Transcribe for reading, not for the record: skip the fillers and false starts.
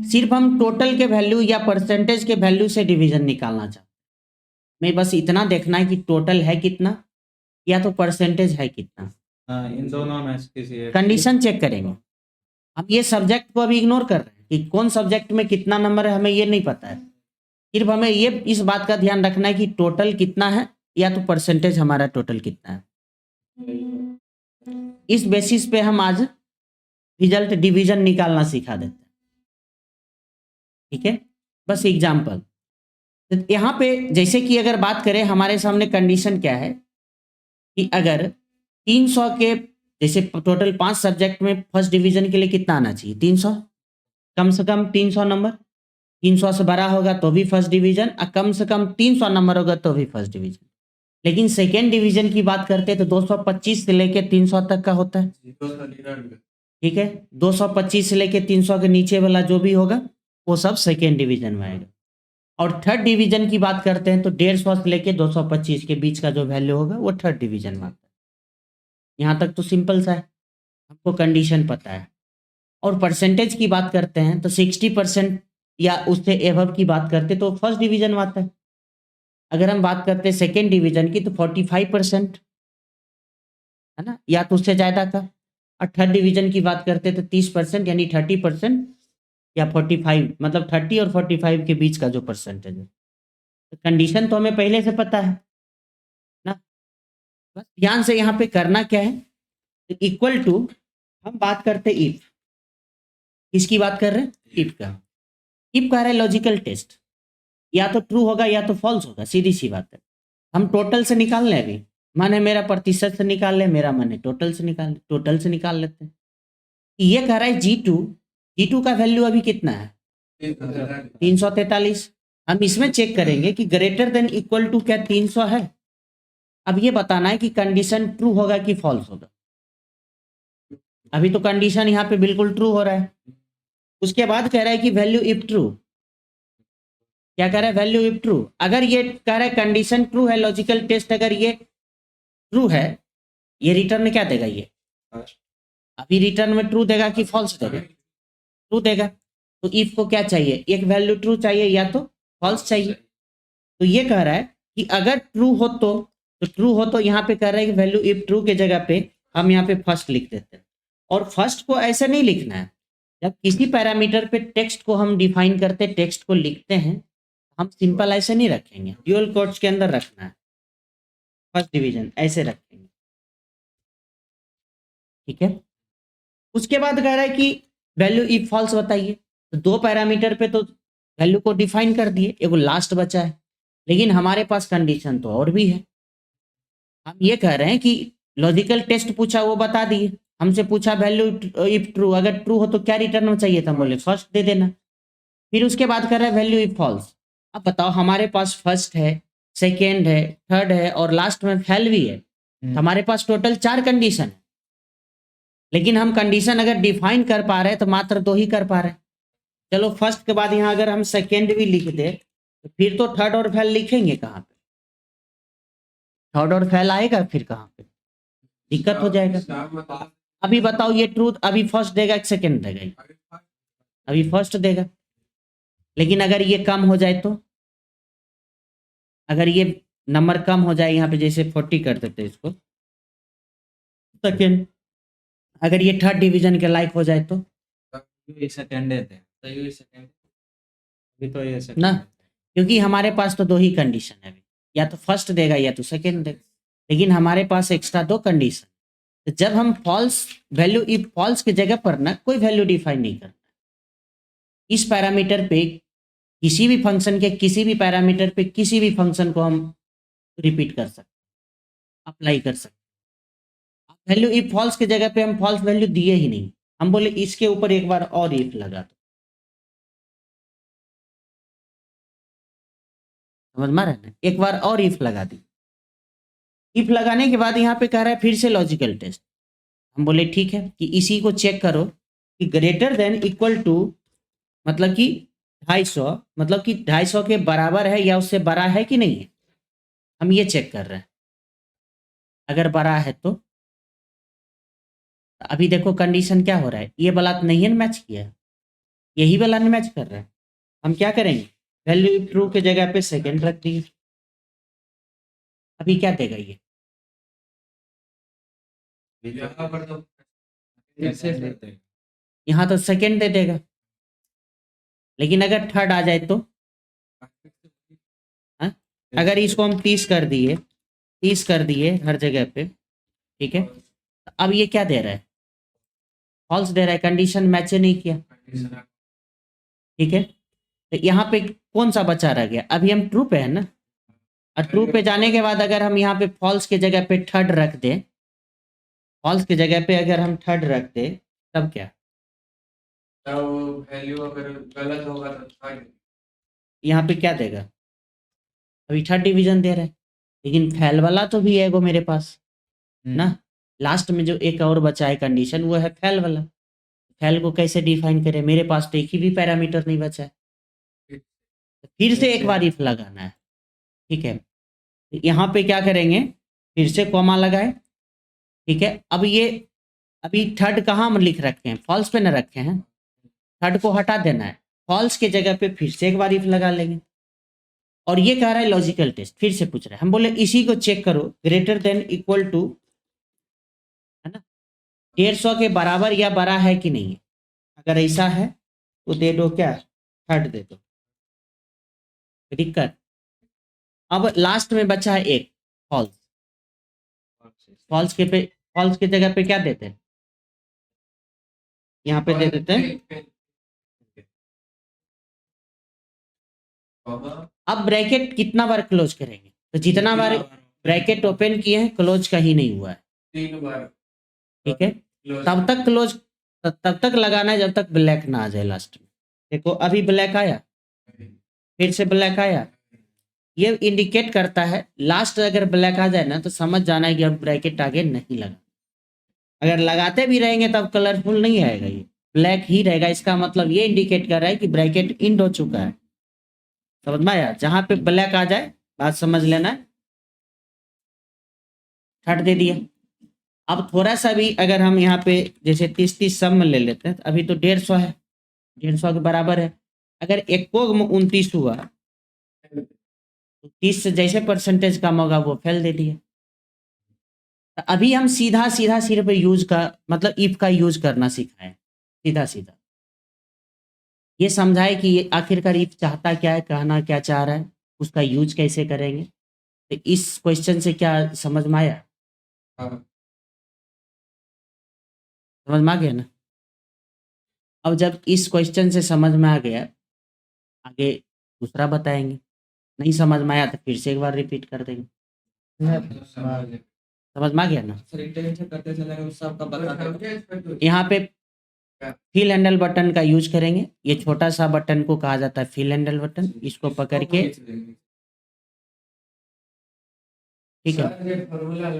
सिर्फ हम टोटल के वैल्यू या परसेंटेज के वैल्यू से डिवीजन निकालना चाहते हैं। मैं बस इतना देखना है कि टोटल है कितना या तो परसेंटेज है कितना। इन दोनों में से किसी एक कंडीशन चेक करेंगे। हम ये सब्जेक्ट को अभी इग्नोर कर रहे हैं कि कौन सब्जेक्ट में कितना नंबर है, हमें ये नहीं पता है। सिर्फ हमें ये इस बात का ध्यान रखना है कि टोटल कितना है या तो परसेंटेज हमारा टोटल कितना है। इस बेसिस पे हम आज रिजल्ट डिवीजन निकालना सिखा देते हैं। ठीक है, बस एग्जाम्पल। तो यहाँ पे जैसे कि अगर बात करें, हमारे सामने कंडीशन क्या है कि अगर 300 के जैसे टोटल 5 सब्जेक्ट में फर्स्ट डिवीजन के लिए कितना आना चाहिए, 300, कम से कम 300 नंबर। 300 से बड़ा होगा तो भी फर्स्ट डिवीजन, और कम से कम 300 नंबर होगा तो भी फर्स्ट डिवीजन। लेकिन सेकेंड डिवीजन की बात करते हैं तो 225 से लेके 300 तक का होता है। ठीक है, 225 से लेके 300 के नीचे वाला जो भी होगा वो सब सेकेंड डिवीजन में आएगा। और थर्ड डिवीजन की बात करते हैं तो 150 से लेके 225 के बीच का जो वैल्यू होगा वो थर्ड डिवीजन में आता है। यहाँ तक तो सिंपल सा है, हमको कंडीशन पता है। और परसेंटेज की बात करते हैं तो 60% या उससे एबव की बात करते तो फर्स्ट डिवीजन में आता है। अगर हम बात करते हैं सेकेंड डिवीजन की तो 45% है ना, या तो उससे ज़्यादा का। और थर्ड डिवीजन की बात करते तो 30% यानी 30% या 45, मतलब 30 और 45 के बीच का जो परसेंटेज है। तो कंडीशन तो हमें पहले से पता है ना। बस ध्यान से यहाँ पे करना क्या है, इक्वल टू हम बात करते इफ। किसकी बात कर रहे हैं, इफ का। इफ कह रहे हैं लॉजिकल टेस्ट, या तो ट्रू होगा या तो फॉल्स होगा, सीधी सी बात है। हम टोटल से निकाल लें, अभी मन है मेरा प्रतिशत से निकाल ले, मेरा मन है टोटल से निकाल ले, टोटल से निकाल लेते हैं। ये कह रहा है G2 का वैल्यू अभी कितना है, 343। हम इसमें चेक करेंगे कि ग्रेटर देन इक्वल टू क्या 300 है। अब ये बताना है कि कंडीशन ट्रू होगा कि फॉल्स होगा। अभी तो कंडीशन यहाँ पे बिल्कुल ट्रू हो रहा है। उसके बाद कह रहा है कि वैल्यू इफ ट्रू, क्या कह रहा है, वैल्यू इफ ट्रू। अगर ये कह रहा है कंडीशन ट्रू है, लॉजिकल टेस्ट अगर ये ट्रू है, ये रिटर्न क्या देगा, ये अभी रिटर्न में ट्रू देगा कि फॉल्स देगा, ट्रू देगा। तो इफ को क्या चाहिए, एक वैल्यू ट्रू चाहिए या तो फॉल्स चाहिए। तो ये कह रहा है कि अगर ट्रू हो तो ट्रू हो तो यहाँ पे कह रहा है कि वैल्यू इफ ट्रू के जगह पे हम यहाँ पे फर्स्ट लिख देते हैं। और फर्स्ट को ऐसे नहीं लिखना है, जब किसी पैरामीटर पे टेक्स्ट को हम डिफाइन करते, टेक्स्ट को लिखते हैं, हम सिंपल ऐसे नहीं रखेंगे, ड्यूअल कोट्स के अंदर रखना है, फर्स्ट डिवीजन ऐसे रखेंगे। ठीक है, उसके बाद कह रहा है कि वैल्यू इफ फॉल्स बताइए। तो दो पैरामीटर पे तो वैल्यू को डिफाइन कर दिए, एगो लास्ट बचा है, लेकिन हमारे पास कंडीशन तो और भी है। हम ये कह रहे हैं कि लॉजिकल टेस्ट पूछा वो बता दिए, हमसे पूछा वैल्यू इफ ट्रू, अगर ट्रू हो तो क्या रिटर्न में चाहिए था, बोले फर्स्ट दे देना। फिर उसके बाद कर रहा है वैल्यू इफ फॉल्स। अब बताओ, हमारे पास फर्स्ट है, सेकेंड है, थर्ड है और लास्ट में फेल भी है। हमारे पास टोटल 4 कंडीशन है, लेकिन हम कंडीशन अगर डिफाइन कर पा रहे हैं तो मात्र 2 ही कर पा रहे हैं। चलो फर्स्ट के बाद यहाँ अगर हम सेकेंड भी लिख दे तो फिर तो थर्ड और फेल लिखेंगे कहाँ पे, थर्ड और फेल आएगा फिर कहाँ पे, दिक्कत हो जाएगा। अभी बताओ ये ट्रूथ, अभी फर्स्ट देगा कि सेकेंड देगा, अभी फर्स्ट देगा। लेकिन अगर ये कम हो जाए तो, अगर ये नंबर कम हो जाए, यहाँ पे जैसे 40 कर देते इसको, सेकेंड। अगर ये थर्ड डिवीजन के लायक हो जाए तो सेकंड देते हैं, तो ये सेकंड अभी तो ये ना, क्योंकि हमारे पास तो 2 ही कंडीशन है अभी, या तो फर्स्ट देगा या तो सेकेंड देगा, लेकिन हमारे पास एक्स्ट्रा 2 कंडीशन। तो जब हम फॉल्स वैल्यू इफ फॉल्स की जगह पर ना कोई वैल्यू डिफाइन नहीं करना, इस पैरामीटर पे किसी भी फंक्शन के किसी भी पैरामीटर पे किसी भी फंक्शन को हम रिपीट कर सकते, अप्लाई कर सकते। वैल्यू इफ फॉल्स की जगह पे हम फॉल्स वैल्यू दिए ही नहीं, हम बोले इसके ऊपर एक बार और इफ लगा दो। समझ में आ रहा है ना, एक बार और इफ लगा दी। इफ लगाने के बाद यहाँ पे कह रहा है फिर से लॉजिकल टेस्ट। हम बोले ठीक है कि इसी को चेक करो कि ग्रेटर देन इक्वल टू, मतलब कि 250, मतलब कि 250 के बराबर है या उससे बड़ा है कि नहीं है, हम ये चेक कर रहे हैं। अगर बड़ा है तो अभी देखो कंडीशन क्या हो रहा है, ये वाला नहीं है मैच किया है, यही वाला नहीं मैच कर रहा है, हम क्या करेंगे, वैल्यू ट्रू के जगह पे सेकंड रख दिए। अभी क्या देगा ये, यहाँ पर तो फिर से देते हैं। यहाँ तो सेकंड दे देगा, लेकिन अगर थर्ड आ जाए तो, हाँ? अगर इसको हम 30 कर दिए, 30 कर दिए हर जगह पे, ठीक है, तो अब ये क्या दे रहा है, फॉल्स दे रहा है, कंडीशन मैच नहीं किया, ठीक है। तो यहाँ पे कौन सा बचा रह गया, अभी हम ट्रू पे है ना, और ट्रू पे जाने के बाद अगर हम यहाँ पे फॉल्स के जगह पे थर्ड रख दे, फॉल्स के जगह पे अगर हम थर्ड रख दे, तब क्या, तो वैल्यू अगर गलत होगा तो थर्ड यहाँ पे क्या देगा, अभी थर्ड डिवीजन दे रहा है, लेकिन फैल वाला तो भी है वो मेरे पास ना। लास्ट में जो एक और बचा है कंडीशन, वो है फैल वाला। फैल को कैसे डिफाइन करें, मेरे पास तो एक ही भी पैरामीटर नहीं बचा है, तो फिर से एक बार इफ लगाना है, ठीक है। तो यहाँ पे क्या करेंगे, फिर से कॉमा लगाए, ठीक है। अब ये अभी थर्ड कहाँ हम लिख रखे हैं, फॉल्स पे न रखे हैं, थर्ड को हटा देना है, फॉल्स के जगह पे फिर से एक बार इफ लगा लेंगे। और ये कह रहा है लॉजिकल टेस्ट, फिर से पूछ रहा है, हम बोले इसी को चेक करो, ग्रेटर देन इक्वल टू, है ना, 150 के बराबर या बड़ा है कि नहीं है, अगर ऐसा है तो दे दो क्या, थर्ड दे दो, दिक्कत। अब लास्ट में बचा है एक फॉल्स, फॉल्स के जगह पे क्या देते हैं, यहाँ पे दे देते हैं, अब ब्रैकेट कितना बार क्लोज करेंगे, तो जितना बार ब्रैकेट ओपन किए हैं क्लोज का ही नहीं हुआ है, 3 बार, ठीक है। तब तक क्लोज, तब तक लगाना है जब तक ब्लैक ना आ जाए लास्ट में। देखो अभी ब्लैक आया, फिर से ब्लैक आया, ये इंडिकेट करता है लास्ट अगर ब्लैक आ जाए ना तो समझ जाना है कि अब ब्रैकेट आगे नहीं लगा। अगर लगाते भी रहेंगे तब कलरफुल नहीं आएगा, ये ब्लैक ही रहेगा, इसका मतलब ये इंडिकेट कर रहा है कि ब्रैकेट इंड हो चुका है। समझ में आया, जहां पे ब्लैक आ जाए बात समझ लेना है, थर्ड दे दिया। अब थोड़ा सा भी अगर हम यहाँ पे जैसे 30 सम में ले लेते हैं, तो अभी तो 150 है, 150 के बराबर है, अगर एक को 29 हुआ तो 30 से जैसे परसेंटेज कम होगा वो फेल दे दिए। तो अभी हम सीधा सीधा सिर्फ यूज का मतलब इफ का यूज करना सिखाएं, सीधा सीधा ये समझाए कि ये आखिरकार इफ चाहता क्या है, कहना क्या चाह रहा है, उसका यूज कैसे करेंगे। तो इस क्वेश्चन से क्या समझ में आया, समझ में आ गया ना। अब जब इस क्वेश्चन से समझ में आ गया, आगे दूसरा बताएंगे, नहीं समझ में आया तो फिर से एक बार रिपीट कर देंगे। समझ में आ गया ना। करते चलेंगे सबका बता यहाँ पे फिल हैंडल बटन का यूज करेंगे, ये छोटा सा बटन को कहा जाता है फिल हैंडल बटन, इसको पकड़ के, ठीक है। फॉर्मूला